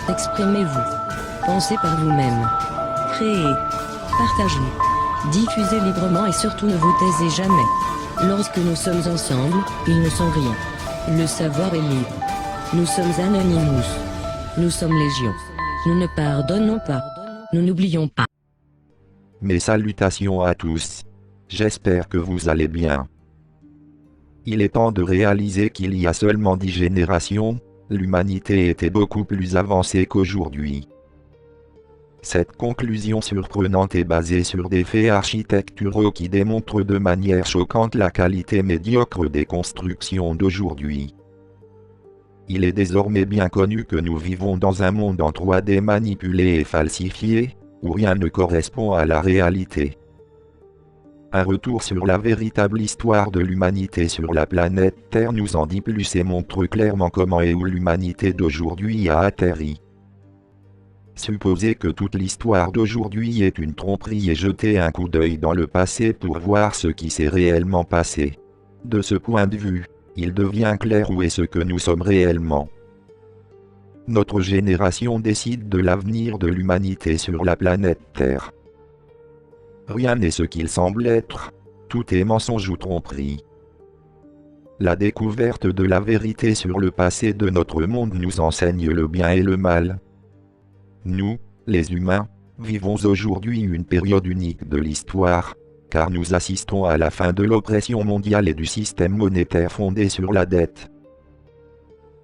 Exprimez-vous. Pensez par vous-même. Créez. Partagez. Diffusez librement et surtout ne vous taisez jamais. Lorsque nous sommes ensemble, ils ne sont rien. Le savoir est libre. Nous sommes Anonymous. Nous sommes Légion. Nous ne pardonnons pas. Nous n'oublions pas. Mes salutations à tous. J'espère que vous allez bien. Il est temps de réaliser qu'il y a seulement 10 générations, l'humanité était beaucoup plus avancée qu'aujourd'hui. Cette conclusion surprenante est basée sur des faits architecturaux qui démontrent de manière choquante la qualité médiocre des constructions d'aujourd'hui. Il est désormais bien connu que nous vivons dans un monde en 3D manipulé et falsifié, où rien ne correspond à la réalité. Un retour sur la véritable histoire de l'humanité sur la planète Terre nous en dit plus et montre clairement comment et où l'humanité d'aujourd'hui a atterri. Supposez que toute l'histoire d'aujourd'hui est une tromperie et jetez un coup d'œil dans le passé pour voir ce qui s'est réellement passé. De ce point de vue, il devient clair où est ce que nous sommes réellement. Notre génération décide de l'avenir de l'humanité sur la planète Terre. Rien n'est ce qu'il semble être, tout est mensonge ou tromperie. La découverte de la vérité sur le passé de notre monde nous enseigne le bien et le mal. Nous, les humains, vivons aujourd'hui une période unique de l'histoire, car nous assistons à la fin de l'oppression mondiale et du système monétaire fondé sur la dette.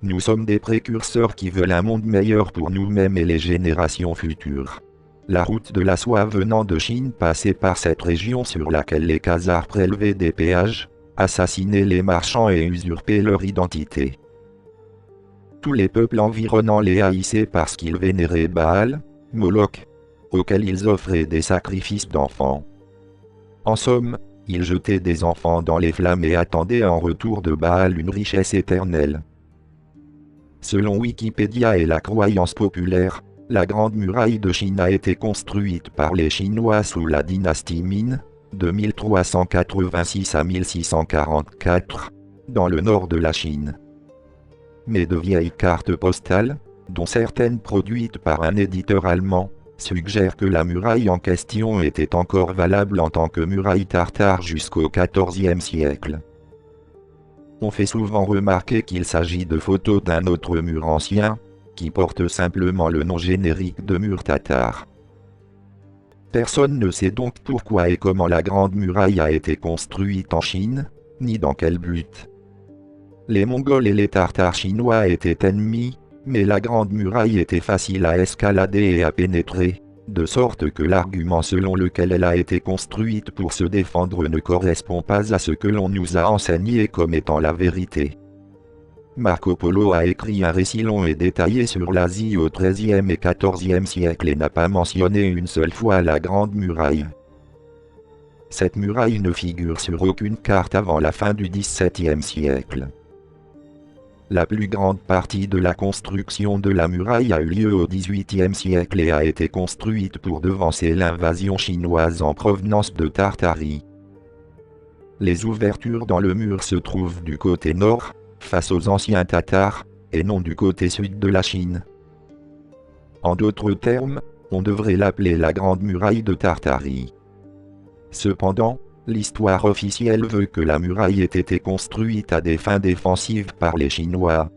Nous sommes des précurseurs qui veulent un monde meilleur pour nous-mêmes et les générations futures. La route de la soie venant de Chine passait par cette région sur laquelle les Khazars prélevaient des péages, assassinaient les marchands et usurpaient leur identité. Tous les peuples environnants les haïssaient parce qu'ils vénéraient Baal, Moloch, auxquels ils offraient des sacrifices d'enfants. En somme, ils jetaient des enfants dans les flammes et attendaient en retour de Baal une richesse éternelle. Selon Wikipédia et la croyance populaire, la Grande Muraille de Chine a été construite par les Chinois sous la dynastie Ming, de 1386 à 1644, dans le nord de la Chine. Mais de vieilles cartes postales, dont certaines produites par un éditeur allemand, suggèrent que la muraille en question était encore valable en tant que muraille tartare jusqu'au XIVe siècle. On fait souvent remarquer qu'il s'agit de photos d'un autre mur ancien, qui porte simplement le nom générique de mur tatar. Personne ne sait donc pourquoi et comment la Grande Muraille a été construite en Chine, ni dans quel but. Les Mongols et les Tartares chinois étaient ennemis, mais la Grande Muraille était facile à escalader et à pénétrer, de sorte que l'argument selon lequel elle a été construite pour se défendre ne correspond pas à ce que l'on nous a enseigné comme étant la vérité. Marco Polo a écrit un récit long et détaillé sur l'Asie au XIIIe et XIVe siècle et n'a pas mentionné une seule fois la Grande Muraille. Cette muraille ne figure sur aucune carte avant la fin du XVIIe siècle. La plus grande partie de la construction de la muraille a eu lieu au XVIIIe siècle et a été construite pour devancer l'invasion chinoise en provenance de Tartarie. Les ouvertures dans le mur se trouvent du côté nord, face aux anciens Tatars, et non du côté sud de la Chine. En d'autres termes, on devrait l'appeler la Grande Muraille de Tartarie. Cependant, l'histoire officielle veut que la muraille ait été construite à des fins défensives par les Chinois,